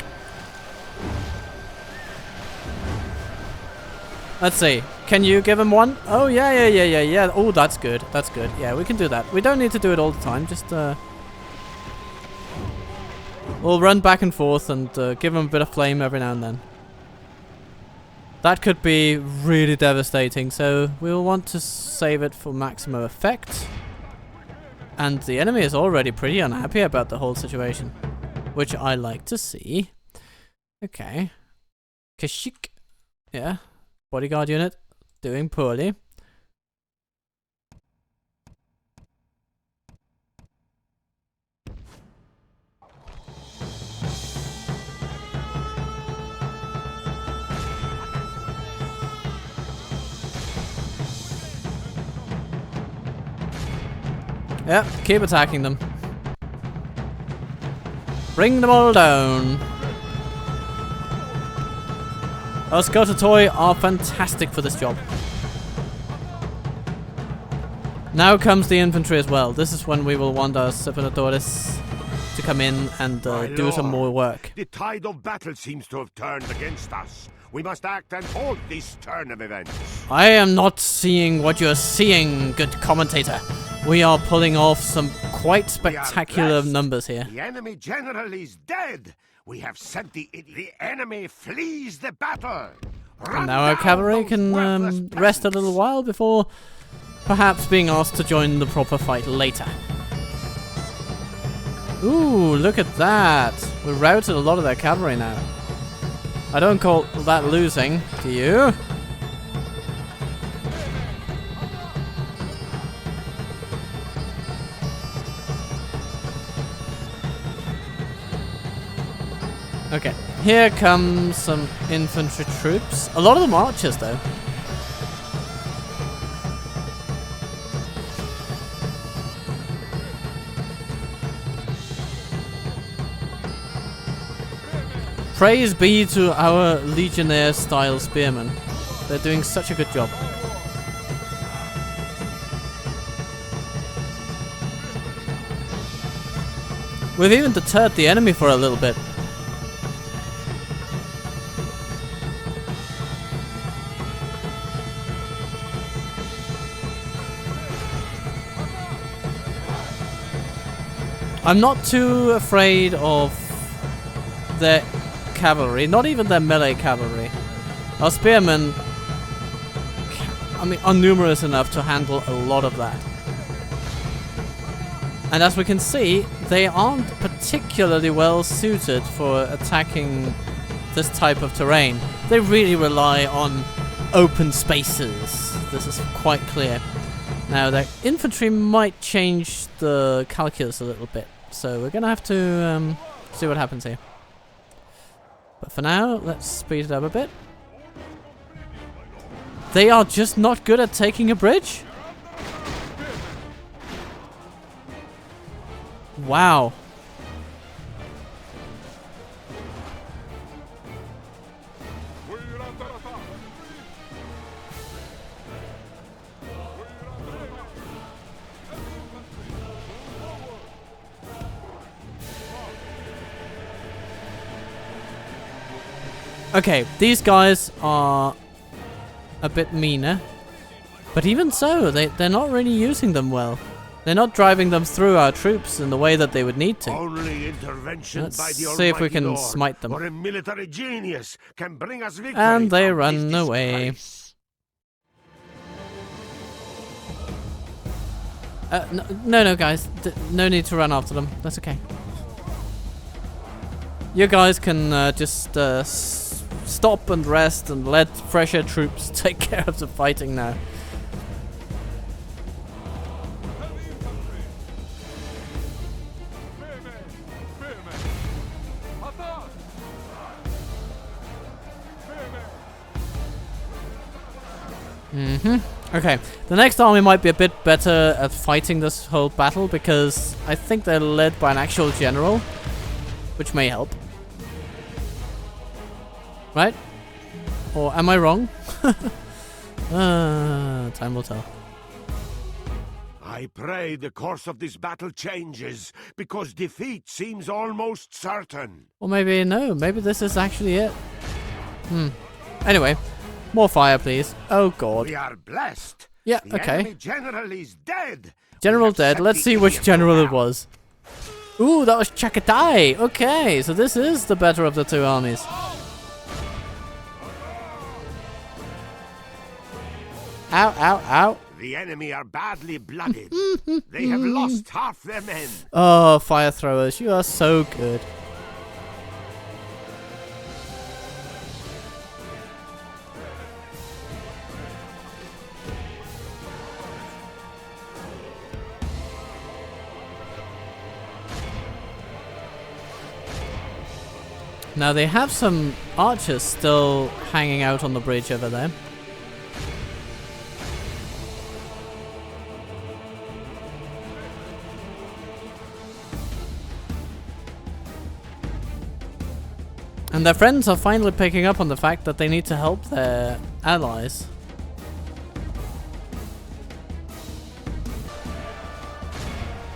Let's see. Can you give him one? Oh, yeah. Oh, that's good. That's good. Yeah, we can do that. We don't need to do it all the time. Just, we'll run back and forth and give him a bit of flame every now and then. That could be really devastating, so we'll want to save it for maximum effect. And the enemy is already pretty unhappy about the whole situation, which I like to see. Okay. Kashik. Yeah. Bodyguard unit. Doing poorly. Yep, keep attacking them. Bring them all down. Our Scotatoi are fantastic for this job. Now comes the infantry as well. This is when we will want our Separatores to come in and do some more work. The tide of battle seems to have turned against us. We must act and halt this turn of events. I am not seeing what you're seeing, good commentator. We are pulling off some quite spectacular numbers here. The enemy general is dead. We have sent the enemy flees the battle. And now our cavalry can rest a little while before perhaps being asked to join the proper fight later. Ooh, look at that. We routed a lot of their cavalry now. I don't call that losing, do you? Okay, here comes some infantry troops. A lot of them archers, though. Praise be to our Legionnaire-style spearmen. They're doing such a good job. We've even deterred the enemy for a little bit. I'm not too afraid of their cavalry, not even their melee cavalry. Our spearmen, are numerous enough to handle a lot of that. And as we can see, they aren't particularly well suited for attacking this type of terrain. They really rely on open spaces. This is quite clear. Now, their infantry might change the calculus a little bit, so we're gonna have to see what happens here. But for now, let's speed it up a bit. They are just not good at taking a bridge? Wow. Okay, these guys are a bit meaner, but even so, they're not really using them well. They're not driving them through our troops in the way that they would need to. Only intervention Let's by the see if we can Lord smite them. or a military genius can bring us victory. And they from run this away. disgrace. No, guys. No need to run after them. That's okay. You guys can just stop and rest and let fresher troops take care of the fighting now. Okay, the next army might be a bit better at fighting this whole battle because I think they're led by an actual general, which may help. Right? Or am I wrong? Time will tell. I pray the course of this battle changes, because defeat seems almost certain. Or maybe no, maybe this is actually it. Anyway, more fire please. Oh god. We are blessed. Yeah, The okay. enemy general is dead. General We have dead. set Let's the see which idiot to general it hell. was. Ooh, that was Chagatai. Okay, so this is the better of the two armies. Ow, ow, ow. The enemy are badly blooded. They have lost half their men. Oh, fire throwers, you are so good. Now they have some archers still hanging out on the bridge over there. And their friends are finally picking up on the fact that they need to help their allies.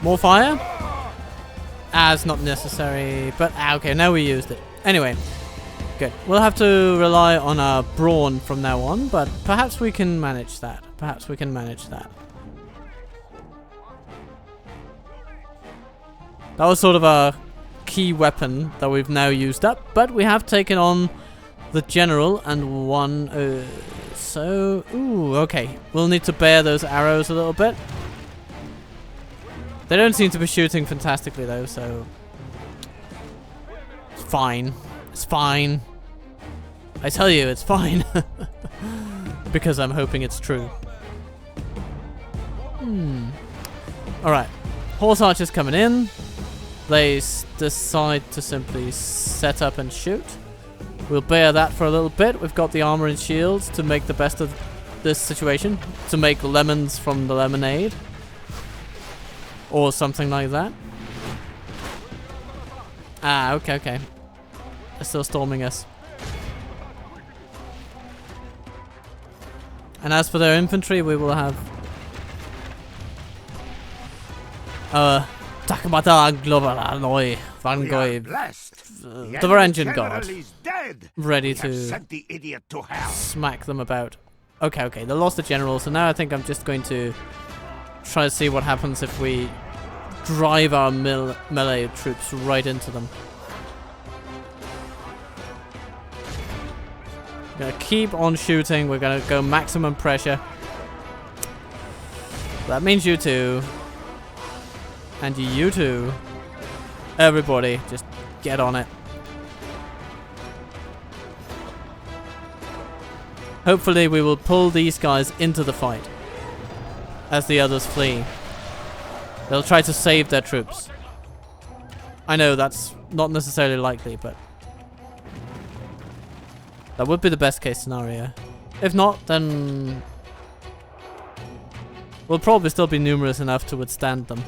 More fire? It's not necessary, but okay, now we used it. Anyway, good. We'll have to rely on our brawn from now on, but perhaps we can manage that. Perhaps we can manage that. That was sort of a key weapon that we've now used up, but we have taken on the general and one. Ooh, okay. We'll need to bear those arrows a little bit. They don't seem to be shooting fantastically though, so it's fine. It's fine. I tell you, it's fine. Because I'm hoping it's true. Alright. Horse archers coming in. They decide to simply set up and shoot. We'll bear that for a little bit. We've got the armor and shields to make the best of this situation. To make lemons from the lemonade. Or something like that. Okay. They're still storming us. And as for their infantry, we will have Takamata Globalanoi Van We are Goy, blessed. the enemy Varangian general god, is dead. ready We have to sent the idiot to hell. smack them about. Okay, they lost the general, so now I think I'm just going to try to see what happens if we drive our melee troops right into them. We're gonna keep on shooting. We're gonna go maximum pressure. That means you two. And you two. Everybody, just get on it. Hopefully we will pull these guys into the fight as the others flee. They'll try to save their troops. I know that's not necessarily likely, but that would be the best case scenario. If not, then we'll probably still be numerous enough to withstand them.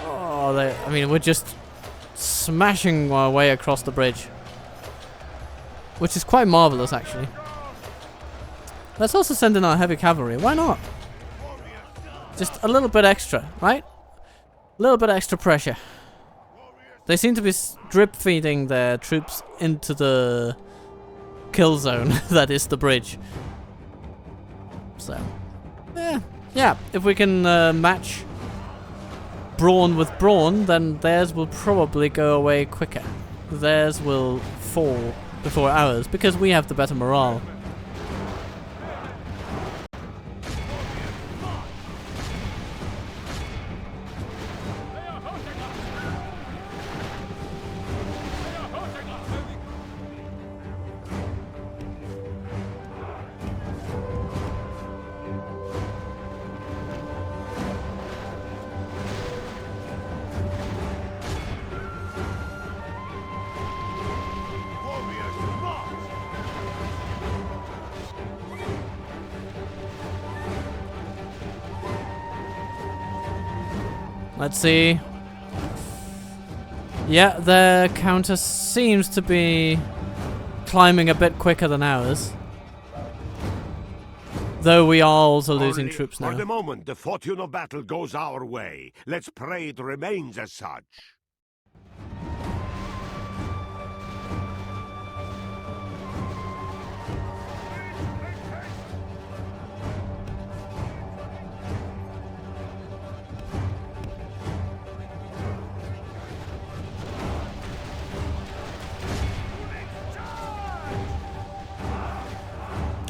Oh, I mean, we're just smashing our way across the bridge, which is quite marvelous, actually. Let's also send in our heavy cavalry. Why not? Just a little bit extra, right? A little bit extra pressure. They seem to be drip feeding their troops into the kill zone that is the bridge. So, yeah. If we can match brawn with brawn, then theirs will probably go away quicker. Theirs will fall before ours because we have the better morale. Let's see. Yeah, their counter seems to be climbing a bit quicker than ours. Though we are also losing Only troops for the now. moment, the fortune of battle goes our way. Let's pray it remains as such.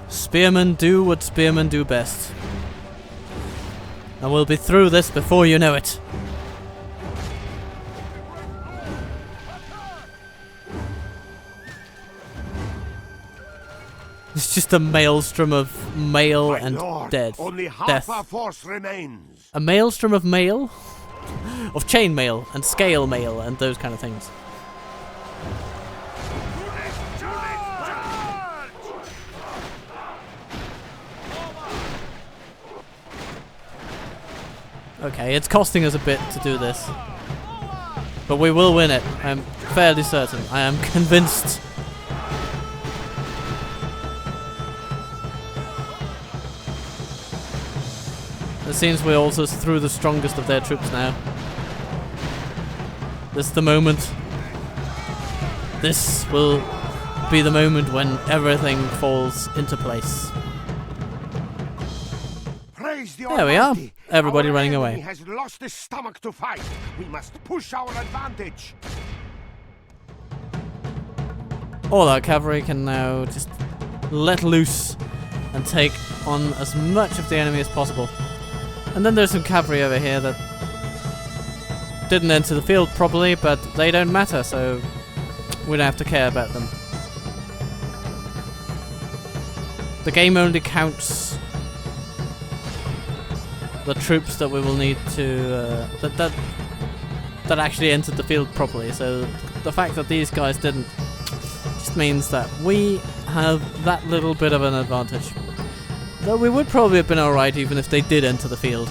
Spearmen do what spearmen do best. And we'll be through this before you know it. It's just a maelstrom of mail My and lord, death. only half Death. our force remains. A maelstrom of mail? Of chain mail and scale mail and those kind of things. Okay, it's costing us a bit to do this. But we will win it. I'm fairly certain. I am convinced. It seems we're also through the strongest of their troops now. This is the moment. This will be the moment when everything falls into place. Praise the There we are. Almighty. Everybody Our running enemy away. has lost his stomach to fight. We must push our advantage. All our cavalry can now just let loose and take on as much of the enemy as possible. And then there's some cavalry over here that didn't enter the field properly, but they don't matter, so we don't have to care about them. The game only counts the troops that we will need to that actually entered the field properly. So the fact that these guys didn't just means that we have that little bit of an advantage. Though we would probably have been alright even if they did enter the field.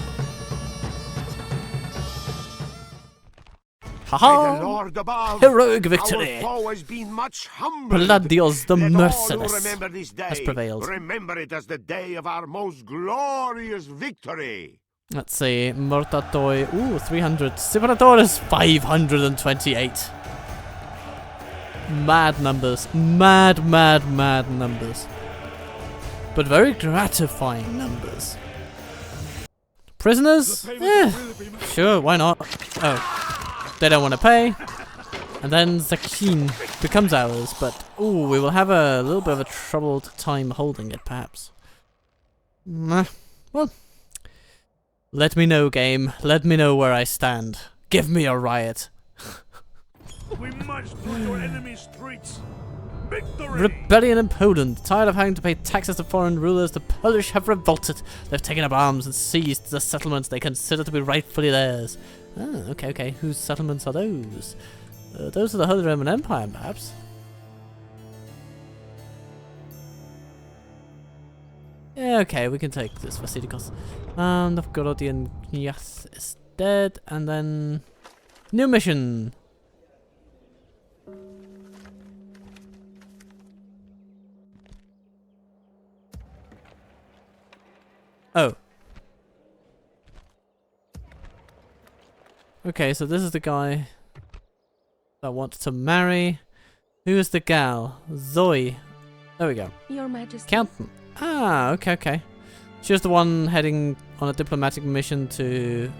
May Haha! the Lord above. Heroic victory! Our foe has been much humbled. Gladios the Let all who merciless remember this day has prevailed. remember it as the day of our most glorious victory. Let's see, Mortatoi, ooh, 300. Ciperatores, 528. Mad numbers. Mad, mad, mad numbers. But very gratifying numbers. Prisoners? Sure, why not? Oh, they don't want to pay. And then Zakin becomes ours, but ooh, we will have a little bit of a troubled time holding it, perhaps. Well, let me know, game. Let me know where I stand. Give me a riot. We march through your enemy's streets. Victory! Rebellion in Poland. Tired of having to pay taxes to foreign rulers, the Polish have revolted. They've taken up arms and seized the settlements they consider to be rightfully theirs. Ah, okay. Whose settlements are those? Those are the Holy Roman Empire, perhaps. Yeah, okay, we can take this Vasidikos. Novgorodian Knyaz is dead, and then new mission. Oh. Okay, so this is the guy that wants to marry. Who is the gal? Zoe. There we go. Your Majesty. Countman. Ah, okay. She was the one heading on a diplomatic mission to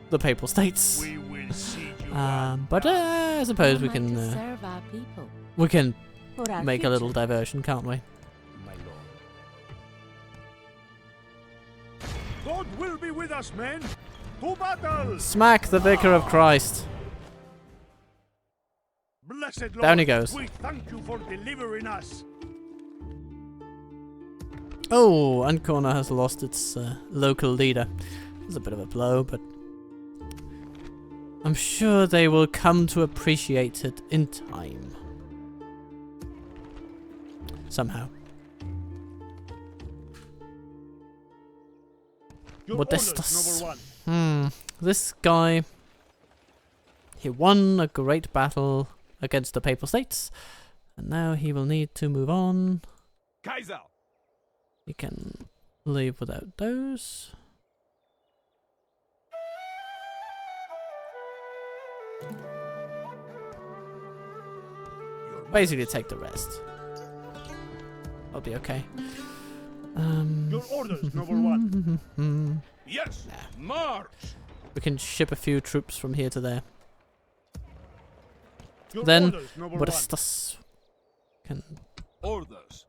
the Papal States. We will see you. But I suppose we can serve our people. we can For our make a future. little diversion, can't we? My lord. God will be with us, men. To battle! Smack the Vicar of Christ. Blessed Lord, Down he goes. we thank you for delivering us. Oh, Ancona has lost its local leader. It's a bit of a blow, but I'm sure they will come to appreciate it in time. Somehow. Your What orders, is this? noble one. this guy, he won a great battle against the Papal States, and now he will need to move on. Kaiser! He can leave without those. Basically take the rest. I'll be okay. Your orders, noble one. Yes! March! We can ship a few troops from here to there. Your Then, orders, noble one. Modestus can Orders!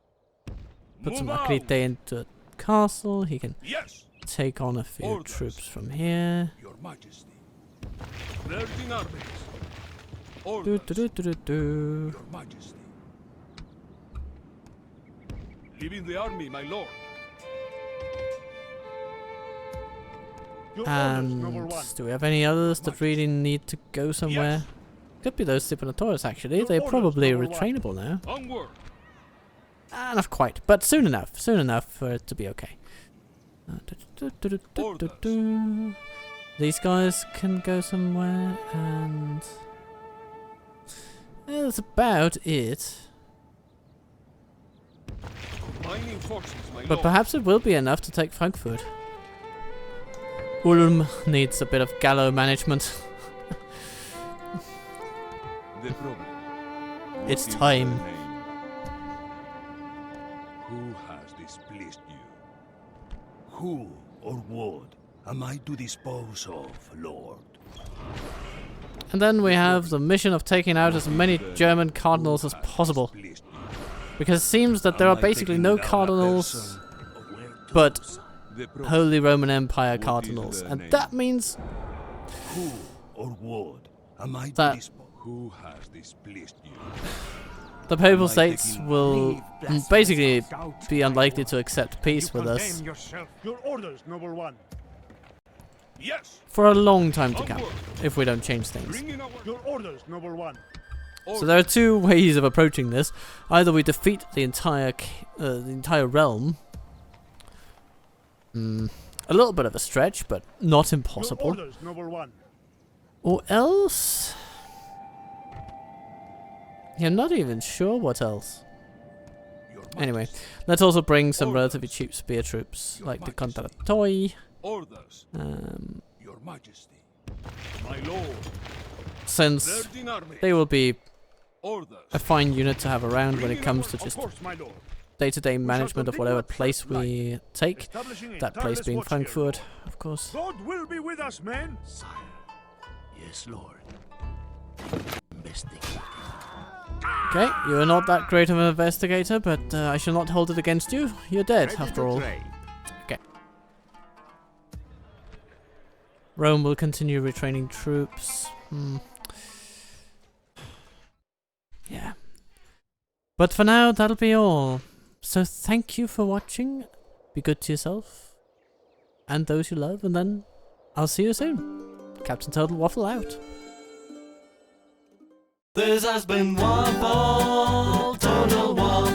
put some Move out. Akrite into a castle. He can Yes! take on a few Orders. troops from here. Your Majesty. Virgin armies. Do, Orders. do, do, do, do, do. Your Majesty. Leaving the army, my lord. Your orders, noble And one. do we have any others that really need to go somewhere? Yes. Could be those Stipulatorus actually. Your They're orders, probably number one. retrainable now. Onward. Not quite, but soon enough. Soon enough for it to be okay. These guys can go somewhere, and that's about it. Combining forces, my But lord. perhaps it will be enough to take Frankfurt. Ulm needs a bit of gallow management. The problem. It's What is time. their name? Who has displeased you? Who or what am I to dispose of, Lord? And then we have the mission of taking out as many German cardinals as possible. Displeased you? Because it seems that there are Am I basically taking no down a cardinals person? Where to, but son? The problem. Holy Roman Empire What is cardinals. their And name? that means Who or what am I That- to dispose? Who has displeased you? the Papal Am I States taking will basically be unlikely to accept peace with us Yourself. Your orders, noble one. Yes. for a long time to come, Onward. if we don't change things. Bring in our Your orders, noble one. So there are two ways of approaching this. Either we defeat the entire realm. A little bit of a stretch, but not Your impossible. orders, noble one. Or else... Yeah, I'm not even sure what else. Your Anyway, Majesty. let's also bring some Orders. relatively cheap spear troops, Your like the Majesty. Contratoi. Orders. Your Majesty. My lord. Since Virgin armies. they will be Orders. a fine unit to have around when Bring it in comes our- to Of just course, my lord. day-to-day management of continue whatever at place first light. we take. Establishing a That place tireless being watch here, Frankfurt, Lord. of course. God will be with us, men. Sire. Yes, Lord. Investigate. Okay, you are not that great of an investigator, but I shall not hold it against you. You're dead, after all. Okay. Rome will continue retraining troops. Yeah. But for now, that'll be all. So thank you for watching. Be good to yourself and those you love, and then I'll see you soon. Captain Total Waffle out. This has been Waffle, Total Waffle.